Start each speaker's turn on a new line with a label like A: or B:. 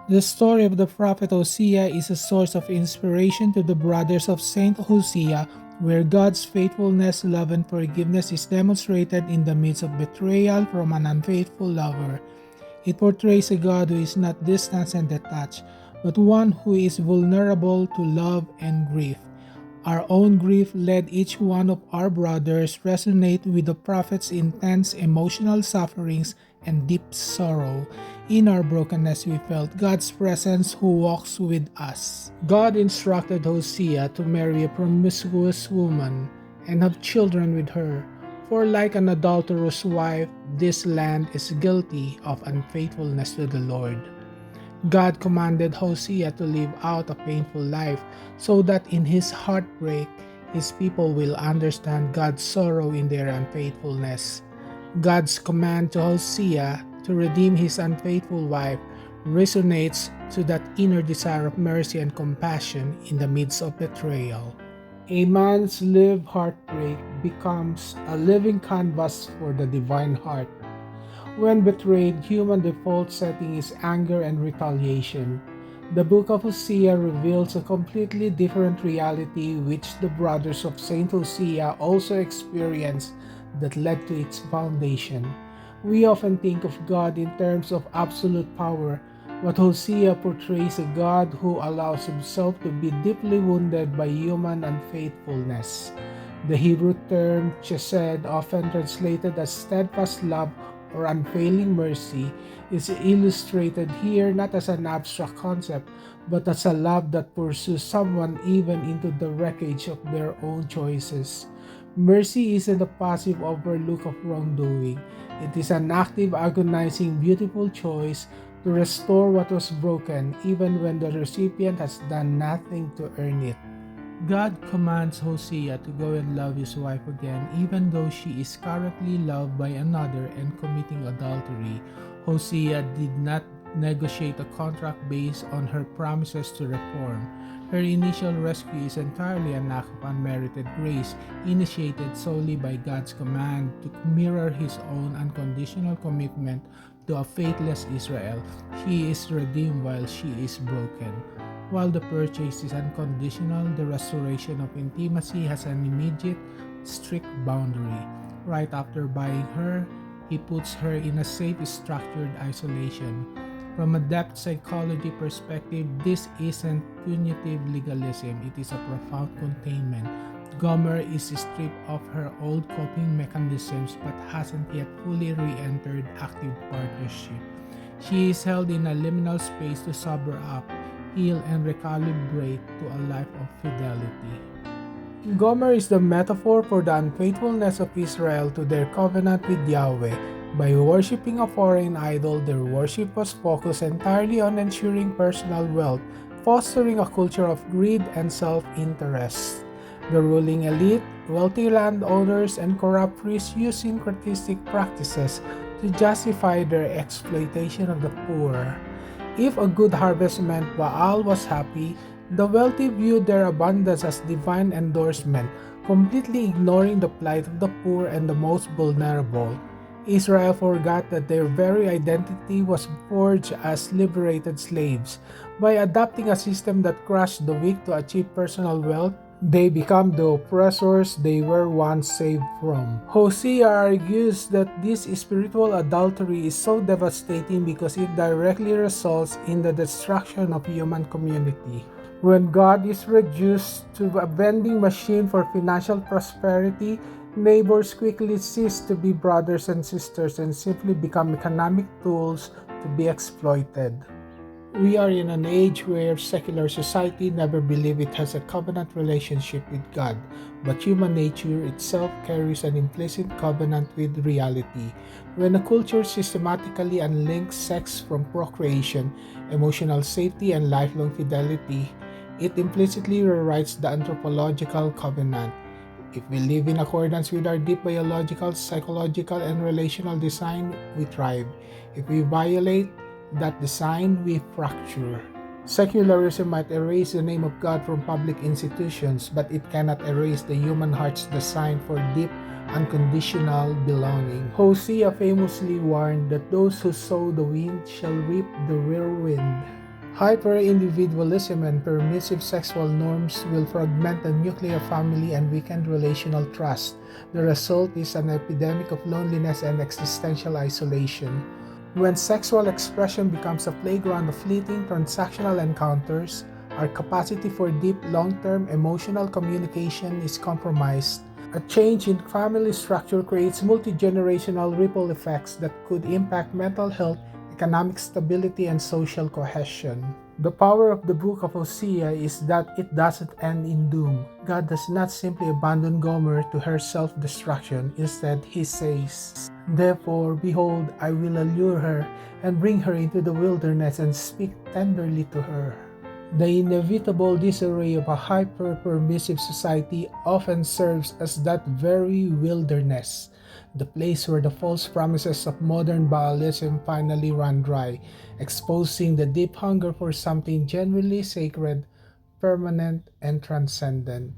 A: The story of the prophet Hosea is a source of inspiration to the Brothers of Saint Hosea, where God's faithfulness, love, and forgiveness is demonstrated in the midst of betrayal from an unfaithful lover. It portrays a God who is not distant and detached, but one who is vulnerable to love and grief. Our own grief led each one of our brothers resonate with the prophet's intense emotional sufferings and deep sorrow. In our brokenness, we felt God's presence who walks with us. God instructed Hosea to marry a promiscuous woman and have children with her. For like an adulterous wife, this land is guilty of unfaithfulness to the Lord. God commanded Hosea to live out a painful life so that in his heartbreak, his people will understand God's sorrow in their unfaithfulness. God's command to Hosea to redeem his unfaithful wife resonates to that inner desire of mercy and compassion in the midst of betrayal. A man's lived heartbreak becomes a living canvas for the divine heart. When betrayed, human default setting is anger and retaliation. The Book of Hosea reveals a completely different reality which the Brothers of Saint Hosea also experienced that led to its foundation. We often think of God in terms of absolute power, but Hosea portrays a God who allows himself to be deeply wounded by human unfaithfulness. The Hebrew term chesed, often translated as steadfast love or unfailing mercy, is illustrated here not as an abstract concept, but as a love that pursues someone even into the wreckage of their own choices. Mercy isn't a passive overlook of wrongdoing. It is an active, agonizing, beautiful choice to restore what was broken, even when the recipient has done nothing to earn it. God commands Hosea to go and love his wife again, even though she is currently loved by another and committing adultery. Hosea did not negotiate a contract based on her promises to reform. Her initial rescue is entirely an act of unmerited grace, initiated solely by God's command to mirror his own unconditional commitment to a faithless Israel. She is redeemed while she is broken. While the purchase is unconditional, the restoration of intimacy has an immediate, strict boundary. Right after buying her, he puts her in a safe, structured isolation. From a depth psychology perspective, this isn't punitive legalism, it is a profound containment. Gomer is stripped of her old coping mechanisms but hasn't yet fully re-entered active partnership. She is held in a liminal space to sober up, heal, and recalibrate to a life of fidelity. Gomer is the metaphor for the unfaithfulness of Israel to their covenant with Yahweh. By worshipping a foreign idol, their worship was focused entirely on ensuring personal wealth, fostering a culture of greed and self-interest. The ruling elite, wealthy landowners, and corrupt priests used syncretistic practices to justify their exploitation of the poor. If a good harvest meant Baal was happy, the wealthy viewed their abundance as divine endorsement, completely ignoring the plight of the poor and the most vulnerable. Israel forgot that their very identity was forged as liberated slaves. By adopting a system that crushed the weak to achieve personal wealth, they become the oppressors they were once saved from. Hosea argues that this spiritual adultery is so devastating because it directly results in the destruction of human community. When God is reduced to a vending machine for financial prosperity, neighbors quickly cease to be brothers and sisters and simply become economic tools to be exploited. We are in an age where secular society never believed it has a covenant relationship with God, but human nature itself carries an implicit covenant with reality. When a culture systematically unlinks sex from procreation, emotional safety, and lifelong fidelity, it implicitly rewrites the anthropological covenant. If we live in accordance with our deep biological, psychological, and relational design, we thrive. If we violate that design, we fracture. Secularism might erase the name of God from public institutions, but it cannot erase the human heart's design for deep, unconditional belonging. Hosea famously warned that those who sow the wind shall reap the whirlwind. Hyper-individualism and permissive sexual norms will fragment the nuclear family and weaken relational trust. The result is an epidemic of loneliness and existential isolation. When sexual expression becomes a playground of fleeting transactional encounters, our capacity for deep, long-term emotional communication is compromised. A change in family structure creates multi-generational ripple effects that could impact mental health, economic stability, and social cohesion. The power of the Book of Hosea is that it doesn't end in doom. God does not simply abandon Gomer to her self-destruction. Instead, He says, "Therefore, behold, I will allure her and bring her into the wilderness and speak tenderly to her." The inevitable disarray of a hyper-permissive society often serves as that very wilderness, the place where the false promises of modern Baalism finally run dry, exposing the deep hunger for something genuinely sacred, permanent, and transcendent.